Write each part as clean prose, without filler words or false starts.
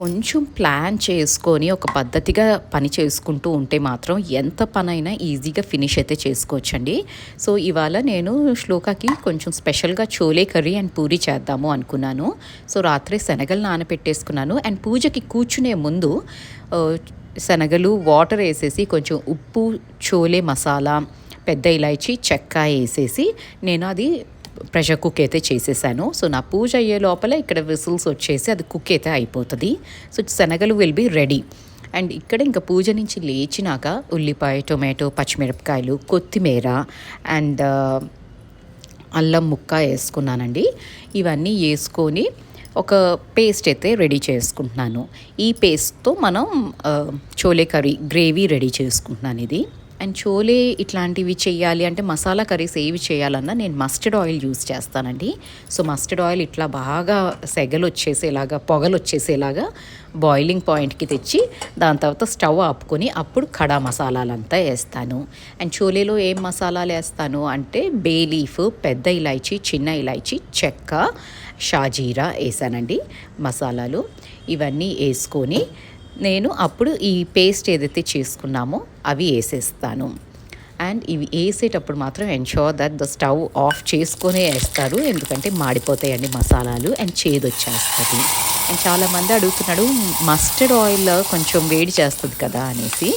కొంచెం ప్లాన్ చేసుకొని ఒక పద్ధతిగా పని చేసుకుంటూ ఉంటే మాత్రం ఎంత పనైనా ఈజీగా ఫినిష్ అయితే చేసుకోవచ్చండి. సో, ఇవాళ నేను శ్లోకాకి కొంచెం స్పెషల్‌గా చోలే కర్రీ అండ్ పూరి చేద్దాము అనుకున్నాను. సో, రాత్రే శనగలు నానబెట్టేసుకున్నాను అండ్ పూజకి కూర్చునే ముందు ఆహ్, శనగలు వాటర్ ఏసేసి కొంచెం ఉప్పు, చోలే మసాలా, పెద్ద ఇలాయచి, చెక్క ఏసేసి నేను అది ప్రెషర్ కుక్ అయితే చేసేసాను. సో, నా పూజ అయ్యే లోపల ఇక్కడ విసిల్స్ వచ్చేసి అది కుక్ అయితే అయిపోతుంది. సో, శనగలు విల్ బి రెడీ. అండ్ ఇక్కడ ఇంకా పూజ నుంచి లేచినాక ఉల్లిపాయ, టొమాటో, పచ్చిమిరపకాయలు, కొత్తిమీర అండ్ అల్లం ముక్క వేసుకున్నానండి. ఇవన్నీ వేసుకొని ఒక పేస్ట్ అయితే రెడీ చేసుకుంటున్నాను. ఈ పేస్ట్తో మనం చోలే కర్రీ గ్రేవీ రెడీ చేసుకుంటున్నాను ఇది. అండ్ చోలే ఇట్లాంటివి చేయాలి అంటే మసాలా కర్రీస్ ఏవి చేయాలన్నా నేను మస్టర్డ్ ఆయిల్ యూస్ చేస్తానండి. సో, మస్టర్డ్ ఆయిల్ ఇట్లా బాగా సెగలు వచ్చేసేలాగా, పొగలు వచ్చేసేలాగా బాయిలింగ్ పాయింట్కి తెచ్చి దాని తర్వాత స్టవ్ ఆపుకొని అప్పుడు కడా మసాలాలంతా వేస్తాను. అండ్ చోలేలో ఏం మసాలాలు వేస్తాను అంటే బే లీఫ్, పెద్ద ఇలాయచి, చిన్న ఇలాయచి, చెక్క, షాజీరా వేసానండి మసాలాలు. ఇవన్నీ వేసుకొని నేను అప్పుడు ఈ పేస్ట్ ఏదైతే చేసుకున్నామో అవి వేసేస్తాను. అండ్ ఇవి వేసేటప్పుడు మాత్రం ensure that the stove off చేసుకొనే వేస్తారు, ఎందుకంటే మాడిపోతాయండి మసాలాలు అండ్ చేదొచ్చేస్తుంది. అండ్ చాలామంది అడుగుతున్నాడు మస్టర్డ్ ఆయిల్ కొంచెం వేడి చేస్తుంది కదా అనేసి.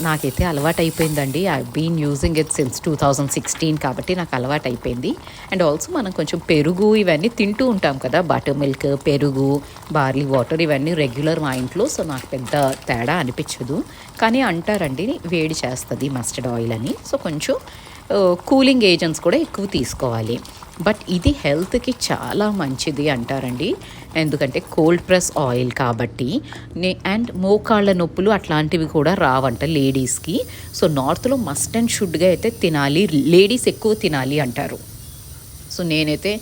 నాకైతే అలవాటు అయిపోయిందండి. I been using it since 2016 కాబట్టి నాకు అలవాటు అయిపోయింది. అండ్ ఆల్సో మనం కొంచెం పెరుగు ఇవన్నీ తింటూ ఉంటాం కదా, బటర్ మిల్క్, పెరుగు, బార్లీ వాటర్ ఇవన్నీ రెగ్యులర్ మా ఇంట్లో. సో, నాకు పెద్ద తేడా అనిపించదు. కానీ అంటారండి వేడి చేస్తుంది మస్టర్డ్ ఆయిల్ అని. సో, కొంచెం కూలింగ్ ఏజెంట్స్ కూడా ఎక్కువ తీసుకోవాలి. బట్ ఇది హెల్త్కి చాలా మంచిది అంటారండి, ఎందుకంటే కోల్డ్ ప్రెస్ ఆయిల్ కాబట్టి. అండ్ మోకాళ్ళ నొప్పులు అట్లాంటివి కూడా రావంట లేడీస్కి. సో, నార్త్లో మస్ట్ అండ్ షుడ్గా అయితే తినాలి, లేడీస్ ఎక్కువ తినాలి అంటారు. సో, నేనైతే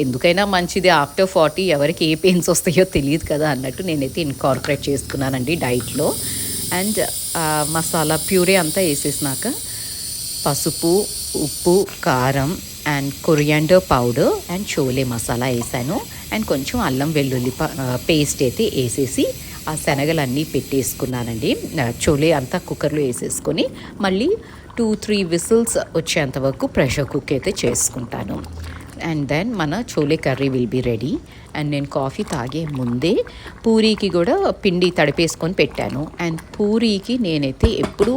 ఎందుకైనా మంచిది ఆఫ్టర్ 40 ఎవరికి ఏ పెయిన్స్ వస్తాయో తెలియదు కదా అన్నట్టు నేనైతే ఇన్కార్పొరేట్ చేసుకున్నానండి డైట్లో. అండ్ మసాలా ప్యూరీ అంతా వేసేసినాక పసుపు, ఉప్పు, కారం and coriander powder and chole masala వేసాను. అండ్ కొంచెం అల్లం వెల్లుల్లి పేస్ట్ అయితే వేసేసి ఆ శనగలన్నీ పెట్టేసుకున్నానండి. చోలే అంతా కుక్కర్లో వేసేసుకొని మళ్ళీ 2-3 విసిల్స్ వచ్చేంత వరకు ప్రెషర్ కుక్ అయితే చేసుకుంటాను. అండ్ దెన్ మన chole curry will be ready. And నేను కాఫీ తాగే ముందే పూరీకి కూడా పిండి తడిపేసుకొని పెట్టాను. అండ్ పూరీకి నేనైతే ఎప్పుడూ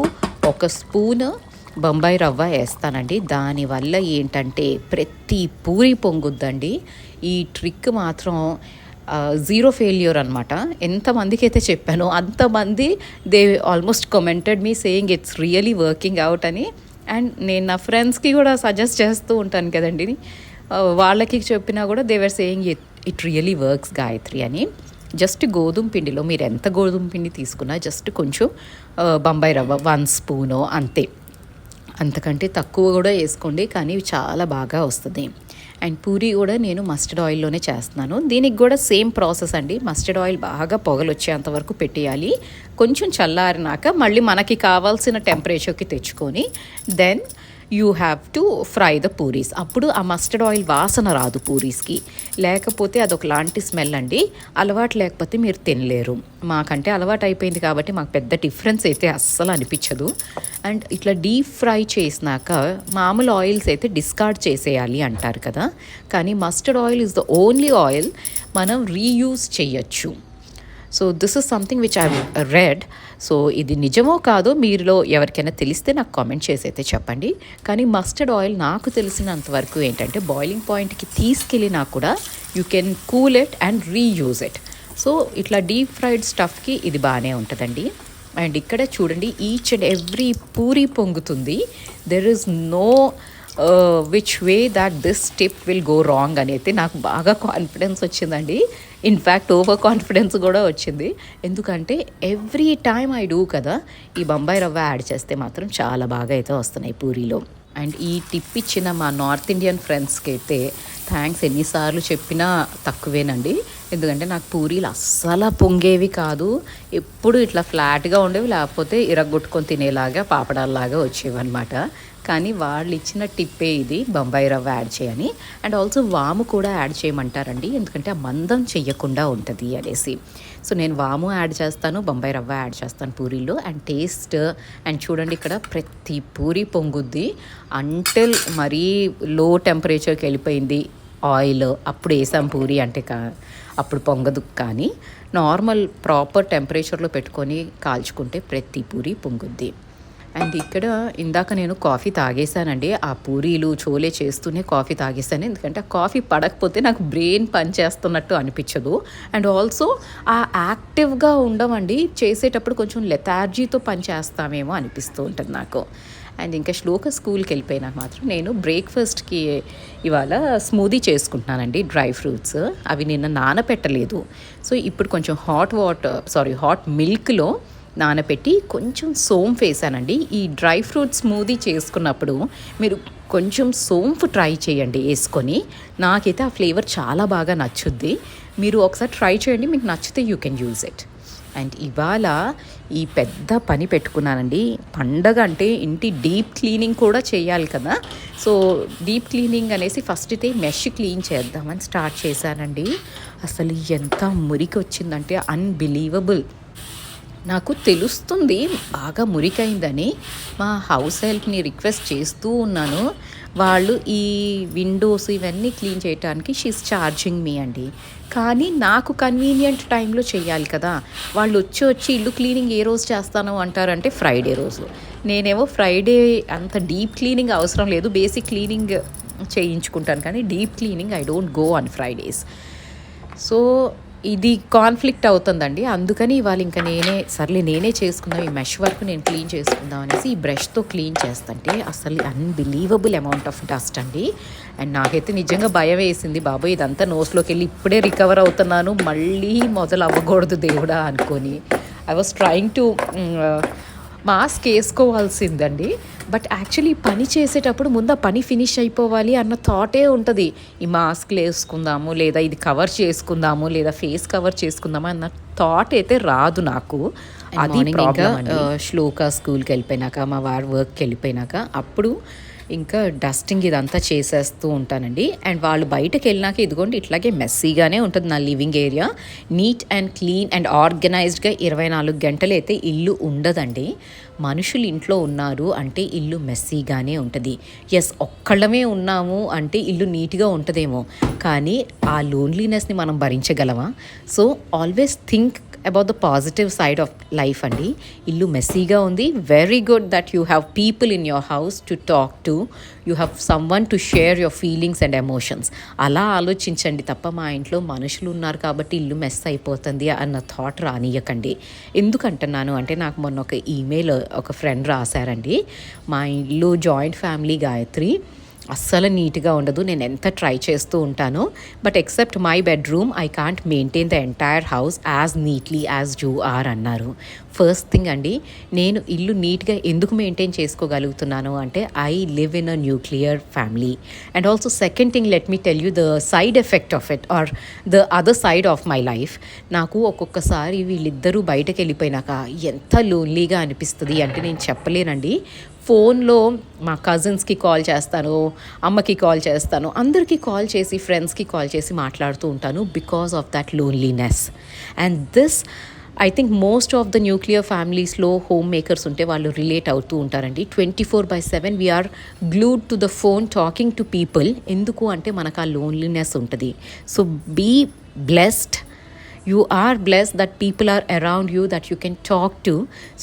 ఒక స్పూన్ బొంబాయి రవ్వ వేస్తానండి. దానివల్ల ఏంటంటే ప్రతి పూరి పొంగుద్దండి. ఈ ట్రిక్ మాత్రం జీరో ఫెయిల్యూర్ అనమాట. ఎంతమందికి అయితే చెప్పానో అంతమంది they almost commented me saying it's really working out అని. అండ్ నేను నా ఫ్రెండ్స్కి కూడా సజెస్ట్ చేస్తూ ఉంటాను కదండి, వాళ్ళకి చెప్పినా కూడా they were saying it really works Gayatri అని. జస్ట్ గోధుమ పిండిలో మీరు ఎంత గోధుమ పిండి తీసుకున్నా జస్ట్ కొంచెం బొంబాయి రవ్వ 1 స్పూనో అంతే, అంతకంటే తక్కువ కూడా వేసుకోండి, కానీ చాలా బాగా వస్తుంది. అండ్ పూరీ కూడా నేను మస్టర్డ్ ఆయిల్లోనే చేస్తున్నాను. దీనికి కూడా సేమ్ ప్రాసెస్ అండి. మస్టర్డ్ ఆయిల్ బాగా పొగలు వచ్చేంతవరకు పెట్టేయాలి. కొంచెం చల్లారినాక మళ్ళీ మనకి కావాల్సిన టెంపరేచర్కి తెచ్చుకొని then you have to fry the puris. అప్పుడు ఆ మస్టర్డ్ ఆయిల్ వాసన రాదు పూరీస్కి, లేకపోతే అదొకలాంటి స్మెల్ అండి. అలవాటు లేకపోతే మీరు తినలేరు. మాకంటే అలవాటు అయిపోయింది కాబట్టి మాకు పెద్ద డిఫరెన్స్ అయితే అస్సలు అనిపించదు. అండ్ ఇట్లా డీప్ ఫ్రై చేసినాక మామూలు ఆయిల్స్ అయితే డిస్కార్డ్ చేసేయాలి అంటారు కదా, కానీ mustard oil is the only oil మనం రీయూజ్ చేయొచ్చు. So, this is something which I read. So, ఇది నిజమో కాదో మీరులో ఎవరికైనా తెలిస్తే నాకు కామెంట్ చేసి అయితే చెప్పండి. కానీ మస్టర్డ్ ఆయిల్ నాకు తెలిసినంత వరకు ఏంటంటే బాయిలింగ్ పాయింట్కి తీసుకెళ్ళినా కూడా you can cool it and reuse it. So, ఇట్లా డీప్ ఫ్రైడ్ స్టఫ్కి ఇది బాగానే ఉంటుందండి. అండ్ ఇక్కడ చూడండి ఈచ్ అండ్ ఎవ్రీ పూరి పొంగుతుంది. There is no which way that this tip will go wrong అని అయితే నాకు బాగా కాన్ఫిడెన్స్ వచ్చిందండి. ఇన్ఫ్యాక్ట్ ఓవర్ కాన్ఫిడెన్స్ కూడా వచ్చింది, ఎందుకంటే ఎవ్రీ టైమ్ ఐ డూ కదా ఈ బొంబాయి రవ్వ యాడ్ చేస్తే మాత్రం చాలా బాగా అయితే వస్తున్నాయి పూరీలో. అండ్ ఈ టిప్ ఇచ్చిన మా నార్త్ ఇండియన్ ఫ్రెండ్స్కి అయితే థ్యాంక్స్ ఎన్నిసార్లు చెప్పినా తక్కువేనండి, ఎందుకంటే నాకు పూరీలు అస్సలు పొంగేవి కాదు. ఎప్పుడు ఇట్లా ఫ్లాట్గా ఉండేవి, లేకపోతే ఇరగొట్టుకొని తినేలాగా పాపడాల్లాగా వచ్చేవి అనమాట. కానీ వాళ్ళు ఇచ్చిన టిప్పే ఇది, బొంబాయి రవ్వ యాడ్ చేయని. అండ్ ఆల్సో వాము కూడా యాడ్ చేయమంటారండి, ఎందుకంటే ఆ మందం చెయ్యకుండా ఉంటుంది అనేసి. సో నేను వాము యాడ్ చేస్తాను, బొంబాయి రవ్వ యాడ్ చేస్తాను పూరీలో. అండ్ టేస్ట్ అండ్ చూడండి, ఇక్కడ ప్రతి పూరి పొంగుద్ది అంటిల్ మరీ లో టెంపరేచర్కి వెళ్ళిపోయింది ఆయిల్, అప్పుడు వేసాం పూరి అంటే అప్పుడు పొంగదు. కానీ నార్మల్ ప్రాపర్ టెంపరేచర్లో పెట్టుకొని కాల్చుకుంటే ప్రతి పూరి పొంగుద్ది. అండ్ ఇక్కడ ఇందాక నేను కాఫీ తాగేశానండి, ఆ పూరీలు చోలే చేస్తూనే కాఫీ తాగేశాను. ఎందుకంటే ఆ కాఫీ పడకపోతే నాకు బ్రెయిన్ పనిచేస్తున్నట్టు అనిపించదు. అండ్ ఆల్సో ఆ యాక్టివ్గా ఉండమండి, చేసేటప్పుడు కొంచెం లెథార్జీతో పనిచేస్తామేమో అనిపిస్తూ ఉంటుంది నాకు. అండ్ ఇంకా శ్లోక స్కూల్కి వెళ్ళిపోయినాక మాత్రం నేను బ్రేక్ఫాస్ట్కి ఇవాళ స్మూదీ చేసుకుంటున్నానండి, డ్రై ఫ్రూట్స్. అవి నిన్న నానపెట్టలేదు. సో ఇప్పుడు కొంచెం హాట్ మిల్క్లో నానబెట్టి కొంచెం సోంఫ్ వేసానండి. ఈ డ్రై ఫ్రూట్ స్మూదీ చేసుకున్నప్పుడు మీరు కొంచెం సోంఫ్ ట్రై చేయండి వేసుకొని. నాకైతే ఆ ఫ్లేవర్ చాలా బాగా నచ్చుద్ది. మీరు ఒకసారి ట్రై చేయండి, మీకు నచ్చితే you can use it. And ఇవాళ ఈ పెద్ద పని పెట్టుకున్నానండి. పండగ అంటే ఇంటి డీప్ క్లీనింగ్ కూడా చేయాలి కదా. సో డీప్ క్లీనింగ్ అనేసి ఫస్ట్ అయితే మెష్ క్లీన్ చేద్దామని స్టార్ట్ చేశానండి. అసలు ఎంత మురికి వచ్చిందంటే అన్బిలీవబుల్. నాకు తెలుస్తుంది బాగా మురికైందని, మా హౌస్ హెల్ప్ని రిక్వెస్ట్ చేస్తూ ఉన్నాను. వాళ్ళు ఈ విండోస్ ఇవన్నీ క్లీన్ చేయడానికి షీస్ ఛార్జింగ్ మీ అండి. కానీ నాకు కన్వీనియంట్ టైంలో చేయాలి కదా. వాళ్ళు వచ్చి ఇల్లు క్లీనింగ్ ఏ రోజు చేస్తాను అంటారంటే ఫ్రైడే రోజు. నేనేమో ఫ్రైడే అంత డీప్ క్లీనింగ్ అవసరం లేదు, బేసిక్ క్లీనింగ్ చేయించుకుంటాను, కానీ deep cleaning I don't go on Fridays. So ఇది కాన్ఫ్లిక్ట్ అవుతుందండి. అందుకని ఇవాళ ఇంకా నేనే చేసుకుందాం, ఈ మెష్ వర్క్ నేను క్లీన్ చేసుకుందాం అనేసి ఈ బ్రష్తో క్లీన్ చేస్తుంటే అసలు అన్బిలీవబుల్ అమౌంట్ ఆఫ్ డస్ట్ అండి. అండ్ నాకైతే నిజంగా భయం వేసింది, బాబోయ్ ఇదంతా నోస్లోకి వెళ్ళి ఇప్పుడే రికవర్ అవుతున్నాను, మళ్ళీ మొదలు అవ్వకూడదు దేవుడా అనుకొని. I was trying to mask వేసుకోవాల్సిందండి. బట్ యాక్చువల్లీ పని చేసేటప్పుడు ముందు ఆ పని ఫినిష్ అయిపోవాలి అన్న థాటే ఉంటుంది. ఈ మాస్క్లు వేసుకుందాము, లేదా ఇది కవర్ చేసుకుందాము, లేదా ఫేస్ కవర్ చేసుకుందాము అన్న థాట్ అయితే రాదు నాకు. అది ఇంకా శ్లోక స్కూల్కి వెళ్ళిపోయినాక, మా వారు వర్క్కి వెళ్ళిపోయినాక అప్పుడు ఇంకా డస్టింగ్ ఇదంతా చేసేస్తూ ఉంటానండి. అండ్ వాళ్ళు బయటకు వెళ్ళినాక ఇదిగోండి ఇట్లాగే మెస్సీగానే ఉంటుంది నా living area. Neat and clean and ఆర్గనైజ్డ్గా 24 గంటలు అయితే ఇల్లు ఉండదండి. మనుషులు ఇంట్లో ఉన్నారు అంటే ఇల్లు మెస్సీగానే ఉంటుంది. ఎస్, ఒక్కళ్ళమే ఉన్నాము అంటే ఇల్లు నీట్గా ఉంటుందేమో, కానీ ఆ లోన్లీనెస్ని మనం భరించగలమా? So always think about the positive side of life అండి. ఇల్లు మెస్సీగా ఉంది, very good that you have people in your house to talk to, you have someone to share your feelings and emotions. అలా ఆలోచించండి తప్ప మా ఇంట్లో మనుషులు ఉన్నారు కాబట్టి ఇల్లు మెస్ అయిపోతుంది అన్న థాట్ రానియకండి. ఎందుకంటున్నాను అంటే నాకు మొన్న ఒక ఈమెయిల్ ఒక ఫ్రెండ్ రాశారండి, మా ఇల్లు జాయింట్ ఫ్యామిలీ గాయత్రి, అస్సలు నీట్గా ఉండదు, నేను ఎంత ట్రై చేస్తూ ఉంటాను, but except my bedroom I can't maintain the entire house as neatly as you are అన్నారు. ఫస్ట్ థింగ్ అండి, నేను ఇల్లు నీట్గా ఎందుకు మెయింటైన్ చేసుకోగలుగుతున్నాను అంటే I live in a nuclear family. And also second thing, let me tell you the side effect of it are the other side of my life. నాకు ఒక్కొక్కసారి వీళ్ళిద్దరూ బయటకు వెళ్ళిపోయినాక ఎంత లోన్లీగా అనిపిస్తుంది అంటే నేను చెప్పలేనండి. ఫోన్లో మా కజిన్స్కి కాల్ చేస్తాను, అమ్మకి కాల్ చేస్తాను, అందరికీ కాల్ చేసి ఫ్రెండ్స్కి కాల్ చేసి మాట్లాడుతూ ఉంటాను because of that loneliness. And this I think most of the nuclear ఫ్యామిలీస్లో హోమ్ మేకర్స్ ఉంటే వాళ్ళు రిలేట్ అవుతూ ఉంటారండి. 24/7 we are glued to the phone talking to people. ఎందుకు అంటే మనకు ఆ లోన్లీనెస్ ఉంటుంది. So be blessed, you are blessed that people are around you that you can talk to.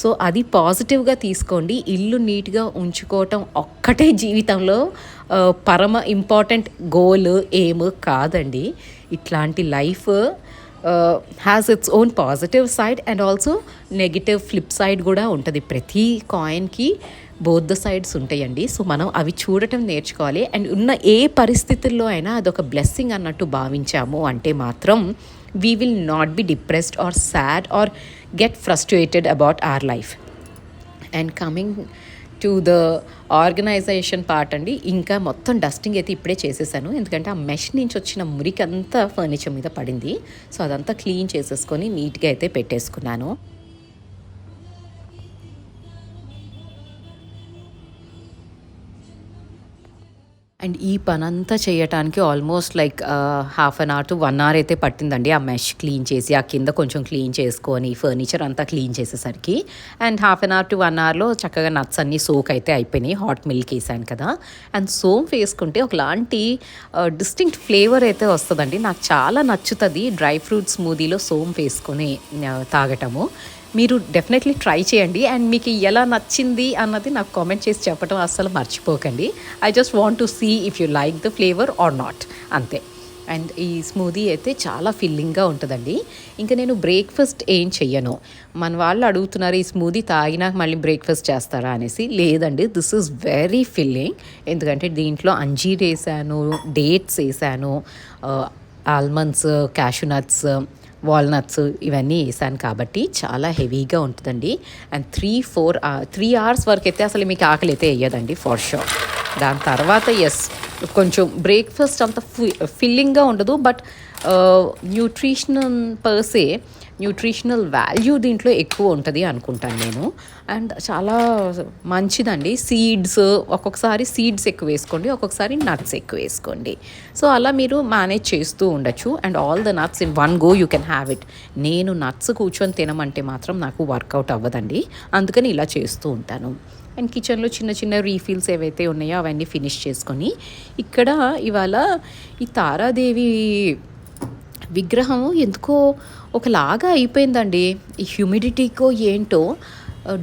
So అది పాజిటివ్గా తీసుకోండి. ఇల్లు నీట్గా ఉంచుకోవటం ఒక్కటే జీవితంలో పరమ ఇంపార్టెంట్ గోల్ ఏమో కాదండి. ఇట్లాంటి life has its own positive side and also negative flip side కూడా ఉంటుంది. ప్రతి కాయిన్కి బోత్ ద సైడ్స్ ఉంటాయండి. సో మనం అవి చూడటం నేర్చుకోవాలి. అండ్ ఉన్న ఏ పరిస్థితుల్లో అయినా అదొక బ్లెస్సింగ్ అన్నట్టు భావించాము అంటే మాత్రం we will not be depressed or sad or get frustrated about our life. And coming to the organisation part అండి, ఇంకా మొత్తం డస్టింగ్ అయితే ఇప్పుడే చేసేసాను. ఎందుకంటే ఆ మెష్ నుంచి వచ్చిన మురికి అంతా ఫర్నిచర్ మీద పడింది. సో అదంతా క్లీన్ చేసేసుకొని నీట్గా అయితే పెట్టేసుకున్నాను. ఈ పనంతా చేయటానికి almost like half an hour to 1 hour అయితే పట్టిందండి. ఆ మెష్ క్లీన్ చేసి, ఆ కింద కొంచెం క్లీన్ చేసుకొని, ఫర్నిచర్ అంతా క్లీన్ చేసేసరికి. And half an hour to 1 అవర్లో చక్కగా నట్స్ అన్నీ సోక్ అయితే అయిపోయినాయి. హాట్ మిల్క్ వేసాను కదా. అండ్ సోంఫ్ వేసుకుంటే ఒకలాంటి డిస్టింక్ట్ ఫ్లేవర్ అయితే వస్తుందండి. నాకు చాలా నచ్చుతుంది డ్రై ఫ్రూట్ స్మూదీలో సోంఫ్ వేసుకొని తాగటము. మీరు డెఫినెట్లీ ట్రై చేయండి. అండ్ మీకు ఎలా నచ్చింది అన్నది నాకు కామెంట్ చేసి చెప్పడం అస్సలు మర్చిపోకండి. I just want to see if you like the flavour or not, అంతే. అండ్ ఈ స్మూదీ అయితే చాలా ఫిల్లింగ్గా ఉంటుందండి. ఇంకా నేను బ్రేక్ఫాస్ట్ ఏం చెయ్యను. మన వాళ్ళు అడుగుతున్నారు ఈ స్మూదీ తాగినాక మళ్ళీ బ్రేక్ఫాస్ట్ చేస్తారా అనేసి. లేదండి, దిస్ ఈజ్ వెరీ ఫిల్లింగ్. ఎందుకంటే దీంట్లో అంజీర్ వేసాను, డేట్స్ వేసాను, ఆల్మండ్స్, క్యాషూ నట్స్, వాల్నట్స్ ఇవన్నీ వేసాను కాబట్టి చాలా హెవీగా ఉంటుందండి. అండ్ 3 అవర్స్ వరకు అయితే అసలు మీకు ఆకలి అయితే వేయదండి ఫర్ షూర్. దాని తర్వాత కొంచెం బ్రేక్ఫాస్ట్ అంత ఫిల్లింగ్గా ఉండదు, బట్ న్యూట్రిషనల్ వాల్యూ దీంట్లో ఎక్కువ ఉంటుంది అనుకుంటాను నేను. అండ్ చాలా మంచిదండి. సీడ్స్, ఒక్కొక్కసారి సీడ్స్ ఎక్కువ వేసుకోండి, ఒక్కొక్కసారి నట్స్ ఎక్కువ వేసుకోండి. సో అలా మీరు మేనేజ్ చేస్తూ ఉండొచ్చు. And all the nuts in one go you can have it. నేను నట్స్ కూర్చొని తినమంటే మాత్రం నాకు వర్కౌట్ అవ్వదండి, అందుకని ఇలా చేస్తూ ఉంటాను. అండ్ కిచెన్లో చిన్న చిన్న రీఫిల్స్ ఏవైతే ఉన్నాయో అవన్నీ ఫినిష్ చేసుకొని, ఇక్కడ ఇవాళ ఈ తారాదేవి విగ్రహం ఎందుకో ఒకలాగా అయిపోయిందండి. ఈ హ్యూమిడిటీకో ఏంటో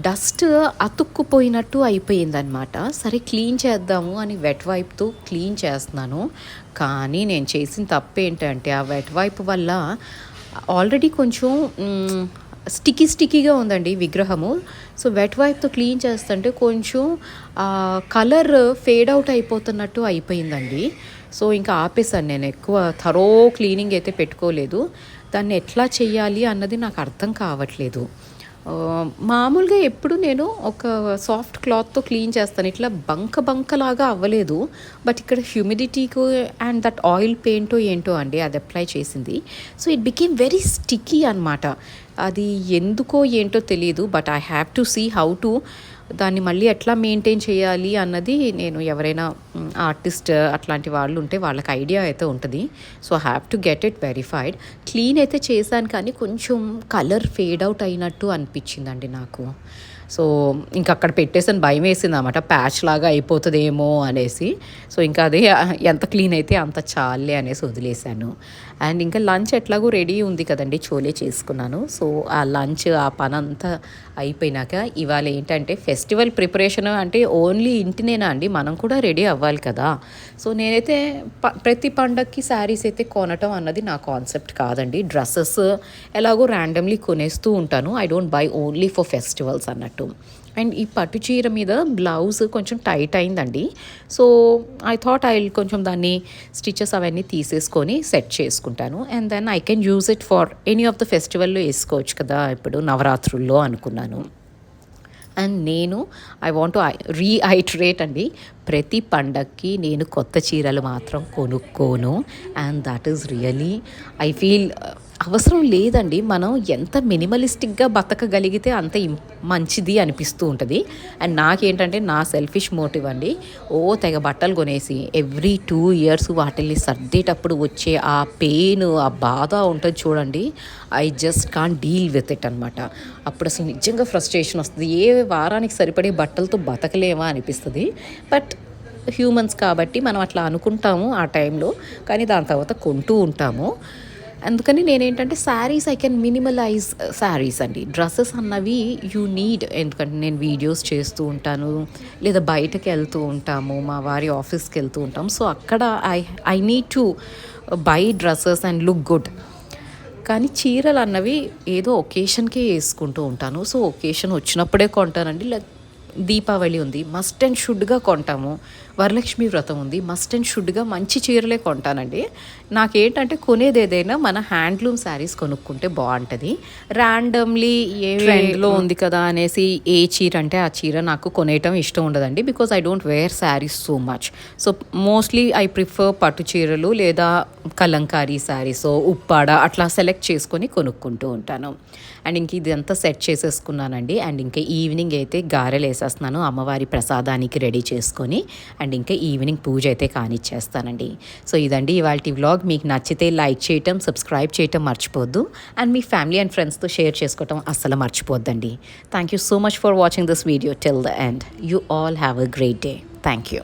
డస్ట్ అతుక్కుపోయినట్టు అయిపోయిందనమాట. సరే క్లీన్ చేద్దాము అని వెట్ వైప్తో క్లీన్ చేస్తున్నాను. కానీ నేను చేసిన తప్పు ఏంటంటే ఆ వెట్ వైప్ వల్ల ఆల్రెడీ కొంచెం స్టిక్కీగా ఉందండి విగ్రహము. సో వెట్ వైప్తో క్లీన్ చేస్తుంటే కొంచెం కలర్ ఫేడ్ అవుట్ అయిపోతున్నట్టు అయిపోయిందండి. సో ఇంకా ఆపేసాను. నేను ఎక్కువ థరో క్లీనింగ్ అయితే పెట్టుకోలేదు. దాన్ని ఎట్లా చేయాలి అన్నది నాకు అర్థం కావట్లేదు. మామూలుగా ఎప్పుడు నేను ఒక సాఫ్ట్ క్లాత్తో క్లీన్ చేస్తాను, ఇట్లా బంకలాగా అవ్వలేదు. బట్ ఇక్కడ హ్యూమిడిటీకు అండ్ దట్ ఆయిల్ పెయింటో ఏంటో అండి అది అప్లై చేసింది. So it became very sticky అనమాట. అది ఎందుకో ఏంటో తెలియదు, but I have to see how to దాన్ని మళ్ళీ ఎట్లా మెయింటైన్ చేయాలి అన్నది. నేను ఎవరైనా ఆర్టిస్ట్ అట్లాంటి వాళ్ళు ఉంటే వాళ్ళకి ఐడియా అయితే ఉంటుంది. So I have to get it verified. Clean అయితే చేశాను, కానీ కొంచెం కలర్ ఫేడ్ అవుట్ అయినట్టు అనిపించిందండి నాకు. సో ఇంకా అక్కడ పెట్టేసాను, భయం వేసింది అన్నమాట, ప్యాచ్ లాగా అయిపోతుందేమో అనేసి. సో ఇంకా అదే ఎంత క్లీన్ అయితే అంత చాలే అనేసి వదిలేశాను. అండ్ ఇంకా లంచ్ ఎట్లాగో రెడీ ఉంది కదండి, చోలే చేసుకున్నాను. సో ఆ లంచ్ ఆ పని అంతా అయిపోయినాక ఇవాళ ఏంటంటే ఫెస్టివల్ ప్రిపరేషన్ అంటే ఓన్లీ ఇంటినేనా అండి, మనం కూడా రెడీ అవ్వాలి కదా. సో నేనైతే ప్రతి పండగకి శారీస్ అయితే కొనటం అన్నది నా కాన్సెప్ట్ కాదండి. డ్రెస్సెస్ ఎలాగో ర్యాండమ్లీ కొనేస్తూ ఉంటాను. I don't by only for festivals అన్నట్టు. అండ్ ఈ పట్టు చీర మీద బ్లౌజ్ కొంచెం టైట్ అయిందండి. సో ఐ థాట్ ఐ కొంచెం దాన్ని స్టిచెస్ అవన్నీ తీసేసుకొని సెట్ చేసుకుంటాను. And then I can use it for any of the ఫెస్టివల్లో వేసుకోవచ్చు కదా, ఇప్పుడు నవరాత్రుల్లో అనుకున్నాను. అండ్ నేను ఐ వాంట్ టు రీఐటరేట్ అండి, ప్రతి పండగకి నేను కొత్త చీరలు మాత్రం కొనుక్కోను. And that is really I feel అవసరం లేదండి. మనం ఎంత మినిమలిస్టిక్గా బతకగలిగితే అంత మంచిది అనిపిస్తూ ఉంటుంది. అండ్ నాకేంటంటే నా సెల్ఫిష్ మోటివ్ అండి, తెగ బట్టలు కొనేసి ఎవ్రీ 2 years వాటిని సర్దేటప్పుడు వచ్చే ఆ పెయిన్, ఆ బాధ ఉంటుంది చూడండి, I just can't deal with it అనమాట. అప్పుడు అసలు నిజంగా ఫ్రస్ట్రేషన్ వస్తుంది. ఏ వారానికి సరిపడే బట్టలతో బతకలేమా అనిపిస్తుంది. బట్ హ్యూమన్స్ కాబట్టి మనం అట్లా అనుకుంటాము ఆ టైంలో, కానీ దాని తర్వాత కొంటూ ఉంటాము. అందుకని నేనేంటంటే శారీస్ ఐ కెన్ మినిమలైజ్ శారీస్ అండి. డ్రెస్సెస్ అన్నవి యూ నీడ్, ఎందుకంటే నేను వీడియోస్ చేస్తూ ఉంటాను, లేదా బయటకు వెళ్తూ ఉంటాము, మా వారి ఆఫీస్కి వెళ్తూ ఉంటాము. సో అక్కడ I need to buy dresses and look good. కానీ చీరలు అన్నవి ఏదో ఒకేషన్కే వేసుకుంటూ ఉంటాను. సో ఒకేషన్ వచ్చినప్పుడే కొంటానండి. దీపావళి ఉంది, మస్ట్ అండ్ షుడ్గా కొంటాము. వరలక్ష్మి వ్రతం ఉంది, మస్ట్ అండ్ షుడ్గా మంచి చీరలే కొంటానండి. నాకేంటంటే కొనేది ఏదైనా మన హ్యాండ్లూమ్ శారీస్ కొనుక్కుంటే బాగుంటుంది. ర్యాండమ్లీ ఏ ట్రెండ్లో ఉంది కదా అనేసి ఏ చీర అంటే ఆ చీర నాకు కొనేయటం ఇష్టం ఉండదండి. Because I don't wear saris so much. So mostly I prefer పట్టు చీరలు లేదా కలంకారీ శారీస్, ఉప్పాడ అట్లా సెలెక్ట్ చేసుకొని కొనుక్కుంటూ ఉంటాను. అండ్ ఇంక ఇదంతా సెట్ చేసేసుకున్నానండి. అండ్ ఇంకా ఈవినింగ్ అయితే గారెలు వేసేస్తున్నాను అమ్మవారి ప్రసాదానికి రెడీ చేసుకొని. అండ్ ఇంకా ఈవినింగ్ పూజ అయితే కానిచ్చేస్తానండి. సో ఇదండి ఇవాల్టి వ్లాగ్. మీకు నచ్చితే లైక్ చేయటం, సబ్స్క్రైబ్ చేయటం మర్చిపోవద్దు. అండ్ మీ ఫ్యామిలీ అండ్ ఫ్రెండ్స్తో షేర్ చేసుకోవటం అస్సలు మర్చిపోద్దండి. Thank you so much for watching this video till the end. You all have a great day. Thank you.